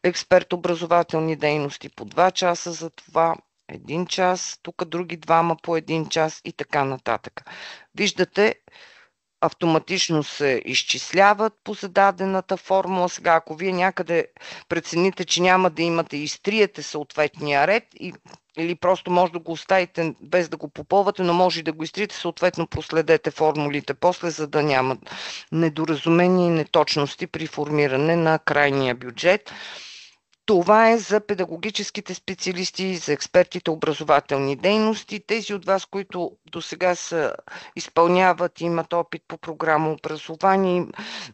експерт образователни дейности по 2 часа за това, 1 час, тук други двама по 1 час и така нататък. Виждате, автоматично се изчисляват по зададената формула. Сега, ако вие някъде прецените, че няма да имате, изтриете съответния ред или просто може да го оставите без да го попълвате, но може и да го изтриете, съответно проследете формулите после, за да няма недоразумения и неточности при формиране на крайния бюджет. Това е за педагогическите специалисти, за експертите образователни дейности. Тези от вас, които до сега изпълняват и имат опит по програма образование,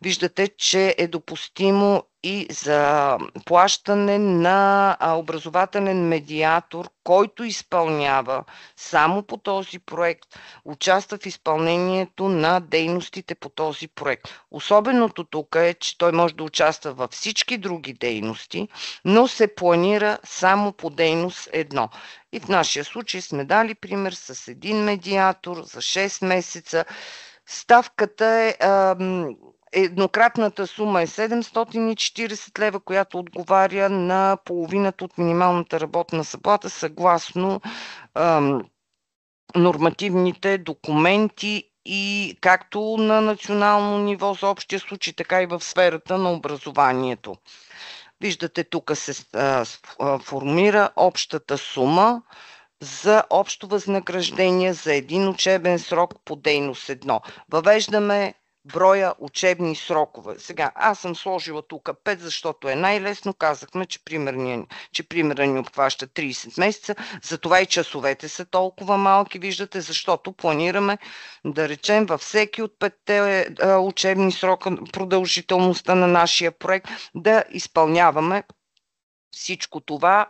виждате, че е допустимо и за плащане на образователен медиатор, който изпълнява само по този проект, участва в изпълнението на дейностите по този проект. Особеното тук е, че той може да участва във всички други дейности, но се планира само по дейност 1. И в нашия случай сме дали пример с един медиатор за 6 месеца. Ставката е еднократната сума е 740 лева, която отговаря на половината от минималната работна заплата, съгласно нормативните документи и както на национално ниво за общия случай, така и в сферата на образованието. Виждате, тук се формира общата сума за общо възнаграждение за един учебен срок по дейност 1. Въвеждаме броя учебни срокове. Сега, аз съм сложила тук 5, защото е най-лесно. Казахме, че примерът ни обхваща 30 месеца. Затова и часовете са толкова малки, виждате, защото планираме, да речем, във всеки от 5 учебни срока, продължителността на нашия проект, да изпълняваме всичко това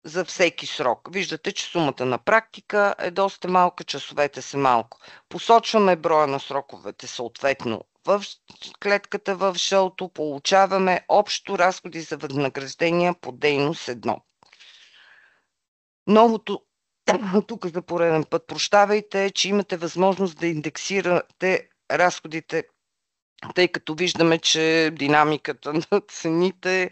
за всеки срок. Виждате, че сумата на практика е доста малка, часовете са малко. Посочваме броя на сроковете съответно в клетката в жълто, получаваме общо разходи за възнаграждения по дейност 1. Новото тук за пореден път, прощавайте, че имате възможност да индексирате разходите, тъй като виждаме, че динамиката на цените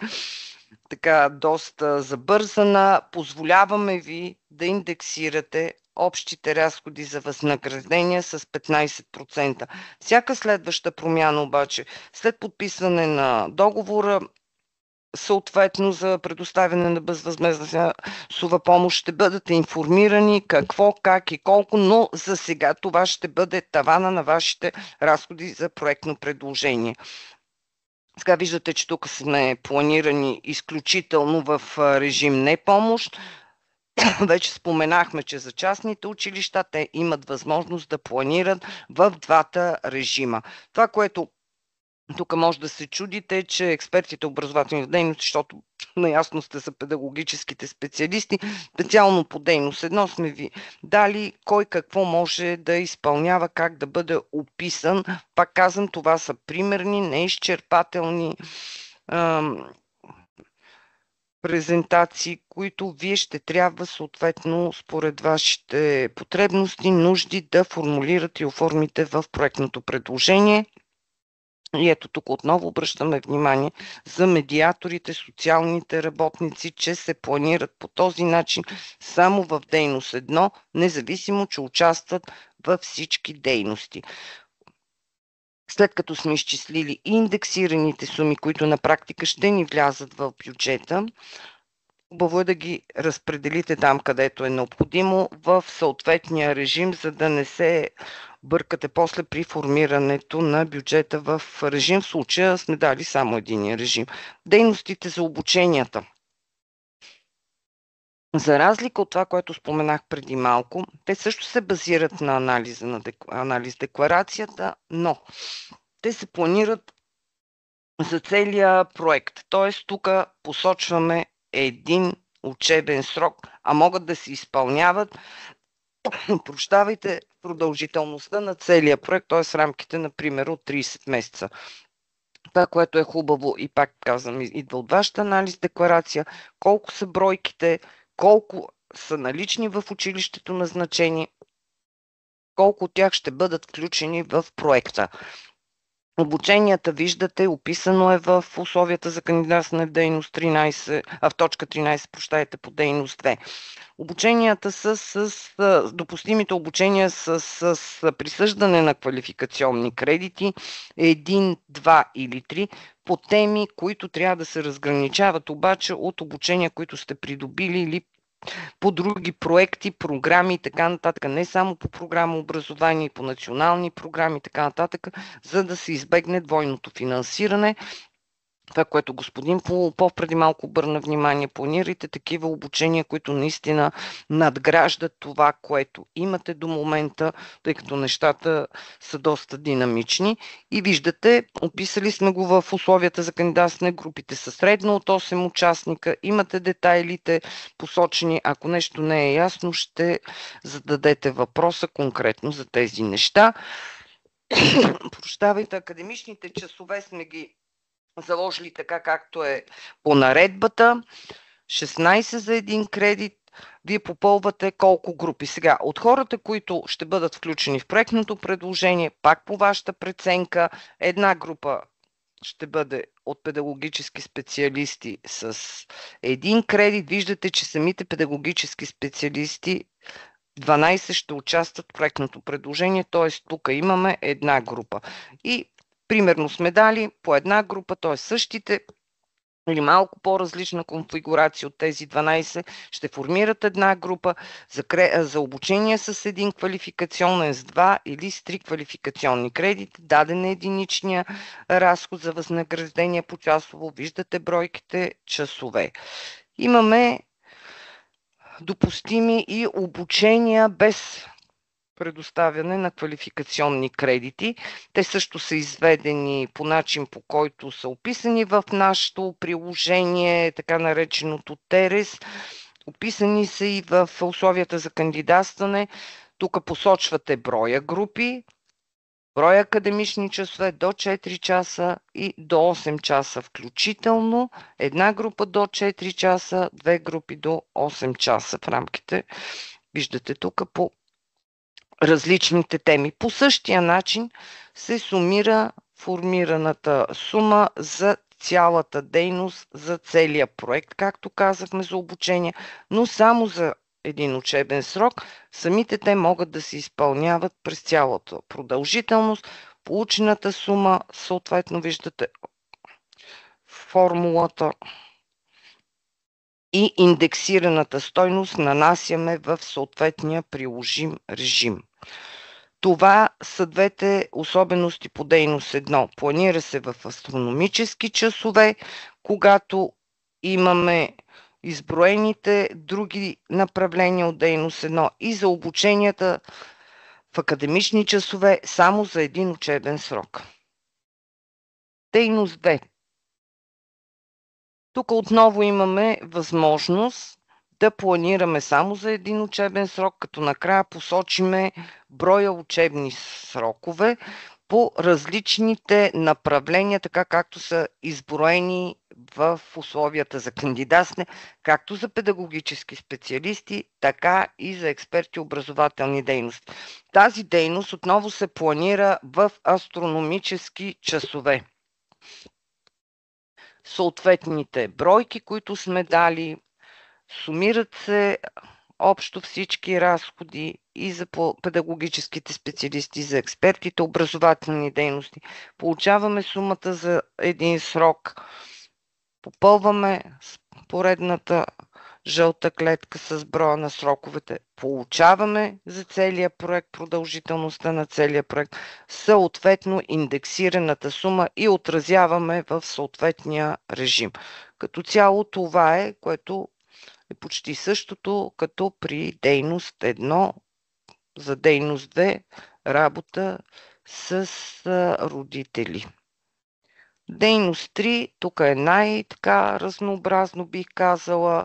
така доста забързана. Позволяваме ви да индексирате общите разходи за възнаграждения с 15%. Всяка следваща промяна обаче, след подписване на договора, съответно за предоставяне на безвъзмездна помощ, ще бъдете информирани какво, как и колко, но за сега това ще бъде тавана на вашите разходи за проектно предложение. Сега виждате, че тук сме планирани изключително в режим непомощ. Вече споменахме, че за частните училища те имат възможност да планират в двата режима. Това, което тук може да се чудите, че експертите образователни дейности, защото наясно сте за педагогическите специалисти, специално по дейност 1 сме ви дали кой какво може да изпълнява, как да бъде описан. Пак казвам, това са примерни, неизчерпателни презентации, които вие ще трябва съответно според вашите потребности, нужди да формулирате и оформите в проектното предложение. И ето тук отново обръщаме внимание за медиаторите, социалните работници, че се планират по този начин само в дейност 1, независимо, че участват във всички дейности. След като сме изчислили индексираните суми, които на практика ще ни влязат в бюджета, хубаво е да ги разпределите там, където е необходимо, в съответния режим, за да не се бъркате после при формирането на бюджета в режим. В случая сме дали само един режим. Дейностите за обученията. За разлика от това, което споменах преди малко, те също се базират на анализ декларацията, но те се планират за целия проект. Тоест тук посочваме един учебен срок, а могат да се изпълняват продължителността на целия проект, т.е. в рамките, например, от 30 месеца. Това, което е хубаво и пак казвам, идва от вашата анализ декларация, колко са бройките, колко са налични в училището назначени, колко от тях ще бъдат включени в проекта. Обученията, виждате, описано е в условията за кандидатстване в дейност 13, в точка 13, прощайте, по дейност 2. Обученията допустимите обучения с присъждане на квалификационни кредити, 1, 2 или 3, по теми, които трябва да се разграничават обаче от обучения, които сте придобили или по други проекти, програми и така нататък, не само по програма образование, по национални програми и така нататък, за да се избегне двойното финансиране. Това, което господин Попов преди малко обърна внимание, планирайте такива обучения, които наистина надграждат това, което имате до момента, тъй като нещата са доста динамични. И виждате, описали сме го в условията за кандидатстване, групите са средно от 8 участника, имате детайлите посочени. Ако нещо не е ясно, ще зададете въпроса конкретно за тези неща. Прощавайте, академичните часове сме ги заложили така, както е по наредбата. 16 за един кредит. Вие попълвате колко групи. Сега, от хората, които ще бъдат включени в проектното предложение, пак по вашата преценка, една група ще бъде от педагогически специалисти с един кредит. Виждате, че самите педагогически специалисти 12 ще участват в проектното предложение, т.е. тук имаме една група. И примерно сме дали по една група, т.е. същите или малко по-различна конфигурация от тези 12, ще формират една група за обучение с един квалификационен, с 2 или с 3 квалификационни кредити. Даден е единичния разход за възнаграждение по часово. Виждате бройките часове. Имаме допустими и обучения без предоставяне на квалификационни кредити. Те също са изведени по начин, по който са описани в нашето приложение, така нареченото ТЕРЕС. Описани са и в условията за кандидатстване. Тук посочвате броя групи, броя академични часове до 4 часа и до 8 часа включително. Една група до 4 часа, две групи до 8 часа в рамките. Виждате тук по различните теми. По същия начин се сумира формираната сума за цялата дейност, за целия проект, както казахме за обучение, но само за един учебен срок. Самите те могат да се изпълняват през цялата продължителност. Получената сума, съответно виждате формулата и индексираната стойност нанасяме в съответния приложим режим. Това са двете особености по дейност 1. Планира се в астрономически часове, когато имаме изброените други направления от дейност 1 и за обученията в академични часове само за един учебен срок. Дейност 2. Тук отново имаме възможност да планираме само за един учебен срок, като накрая посочиме броя учебни срокове по различните направления, така както са изброени в условията за кандидатстване, както за педагогически специалисти, така и за експерти образователни дейности. Тази дейност отново се планира в астрономически часове. Съответните бройки, които сме дали, сумират се общо всички разходи и за педагогическите специалисти, и за експертите образователни дейности. Получаваме сумата за един срок, попълваме поредната жълта клетка с броя на сроковете, получаваме за целия проект продължителността на целия проект, съответно индексираната сума и отразяваме в съответния режим. Като цяло това е, което е почти същото като при дейност 1, за дейност 2 работа с родители. Дейност 3, тук е най-така разнообразно, бих казала,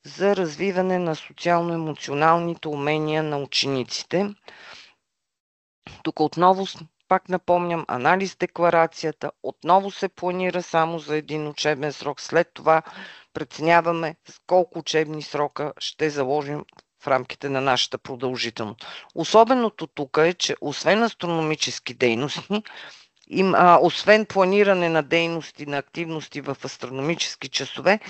за развиване на социално-емоционалните умения на учениците. Тук отново пак напомням, анализ декларацията отново се планира само за един учебен срок. След това преценяваме с колко учебни срока ще заложим в рамките на нашата продължителност. Особеното тук е, че освен астрономически дейности, освен планиране на дейности, на активности в астрономически часове,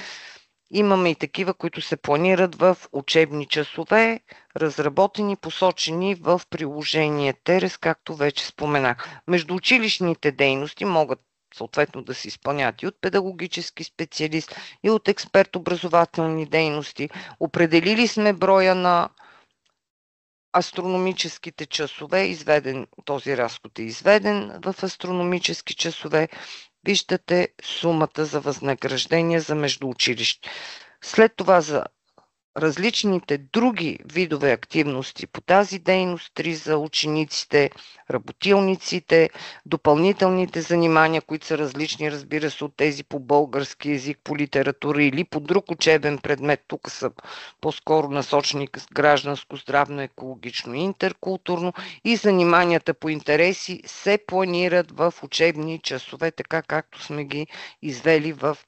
имаме и такива, които се планират в учебни часове, разработени, посочени в приложение ТЕРЕС, както вече споменах. Междуучилищните дейности могат съответно да се изпълняват и от педагогически специалист, и от експерт образователни дейности. Определили сме броя на астрономическите часове, този разход е изведен в астрономически часове. Виждате сумата за възнаграждение за междуучилище. След това за различните други видове активности по тази дейност, 3 за учениците, работилниците, допълнителните занимания, които са различни, разбира се, от тези по български език, по литература или по друг учебен предмет. Тук са по-скоро насочени с гражданско, здравно, екологично и интеркултурно, и заниманията по интереси се планират в учебни часове, така както сме ги извели в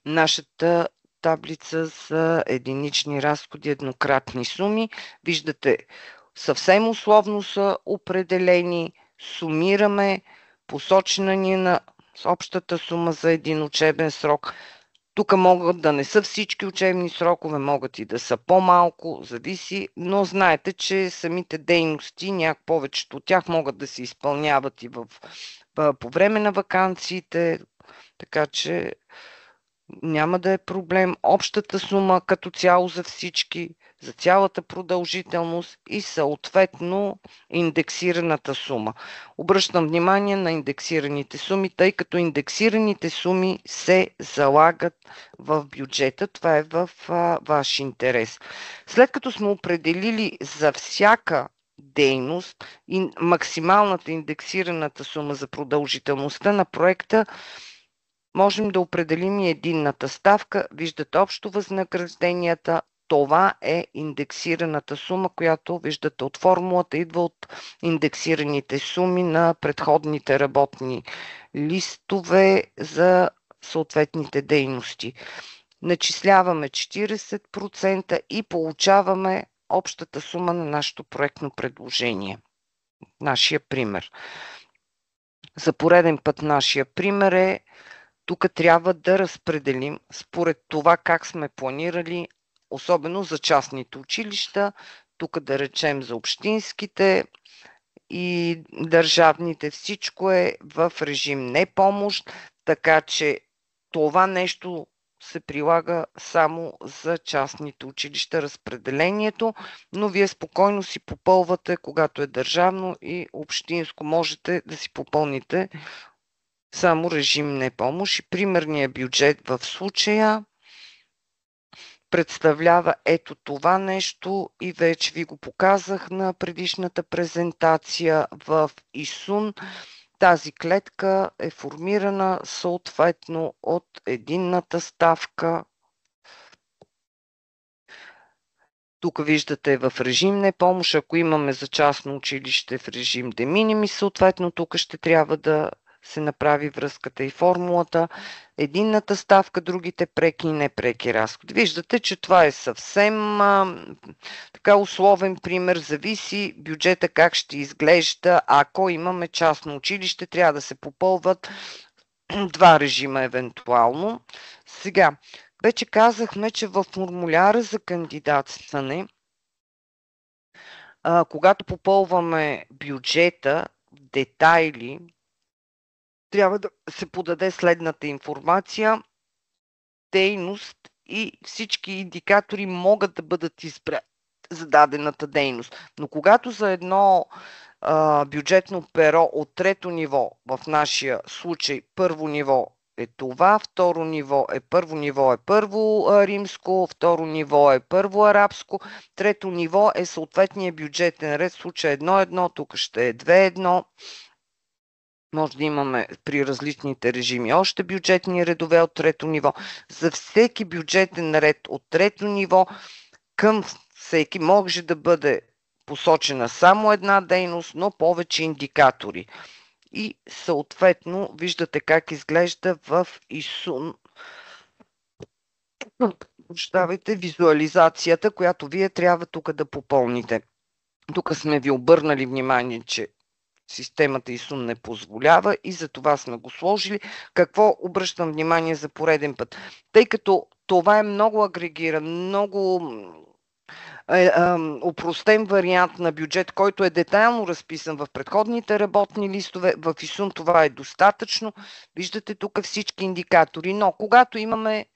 нашата таблица за единични разходи, еднократни суми. Виждате, съвсем условно са определени, сумираме, посочена ни на общата сума за един учебен срок. Тук могат да не са всички учебни срокове, могат и да са по-малко, зависи, но знаете, че самите дейности, повечето от тях могат да се изпълняват и по време на ваканциите, така че няма да е проблем. Общата сума като цяло за всички, за цялата продължителност и съответно индексираната сума. Обръщам внимание на индексираните суми, тъй като индексираните суми се залагат в бюджета. Това е в ваш интерес. След като сме определили за всяка дейност и максималната индексираната сума за продължителността на проекта, можем да определим и единната ставка. Виждате общо възнагражденията. Това е индексираната сума, която виждате от формулата. Идва от индексираните суми на предходните работни листове за съответните дейности. Начисляваме 40% и получаваме общата сума на нашето проектно предложение. Нашия пример. За пореден път нашия пример е: тук трябва да разпределим според това как сме планирали, особено за частните училища. Тук да речем за общинските и държавните, всичко е в режим непомощ, така че това нещо се прилага само за частните училища, разпределението, но вие спокойно си попълвате, когато е държавно и общинско, можете да си попълните само режим непомощ. И примерният бюджет в случая представлява ето това нещо и вече ви го показах на предишната презентация в ИСУН. Тази клетка е формирана съответно от единната ставка. Тук виждате в режим непомощ, ако имаме за частно училище в режим de minimis, съответно тук ще трябва да се направи връзката и формулата. Единната ставка, другите преки и непреки разходи. Виждате, че това е съвсем така условен пример. Зависи бюджета как ще изглежда. Ако имаме частно училище, трябва да се попълват два режима евентуално. Сега, вече казахме, че в формуляра за кандидатстване, когато попълваме бюджета, детайли, трябва да се подаде следната информация. Дейност и всички индикатори могат да бъдат избрани за дадената дейност. Но когато за едно бюджетно перо от трето ниво, в нашия случай първо ниво е това, второ ниво е първо римско, второ ниво е първо арабско, трето ниво е съответния бюджетен ред, в случай 1.1, тук ще е 2.1. Може да имаме при различните режими още бюджетни редове от трето ниво. За всеки бюджетен ред от трето ниво към всеки може да бъде посочена само една дейност, но повече индикатори. И съответно виждате как изглежда в ИСУН. Прощавайте, визуализацията, която вие трябва тук да попълните. Тук сме ви обърнали внимание, че системата ИСУН не позволява и за това сме го сложили. Какво обръщам внимание за пореден път? Тъй като това е много агрегиран, много опростен вариант на бюджет, който е детайлно разписан в предходните работни листове. В ИСУН това е достатъчно. Виждате тук всички индикатори, но когато имаме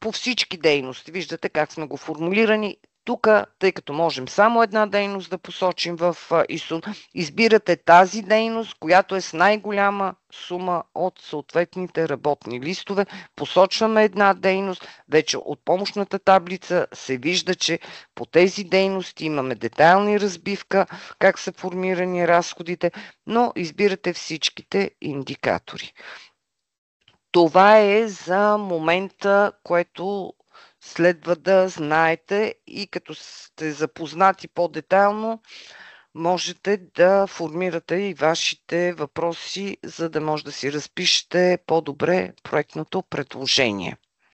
по всички дейности, виждате как сме го формулирани. Тук, тъй като можем само една дейност да посочим в ИСУН, избирате тази дейност, която е с най-голяма сума от съответните работни листове. Посочваме една дейност. Вече от помощната таблица се вижда, че по тези дейности имаме детайлни разбивка, как са формирани разходите, но избирате всичките индикатори. Това е за момента, което следва да знаете и като сте запознати по-детайлно, можете да формирате и вашите въпроси, за да може да си разпишете по-добре проектното предложение.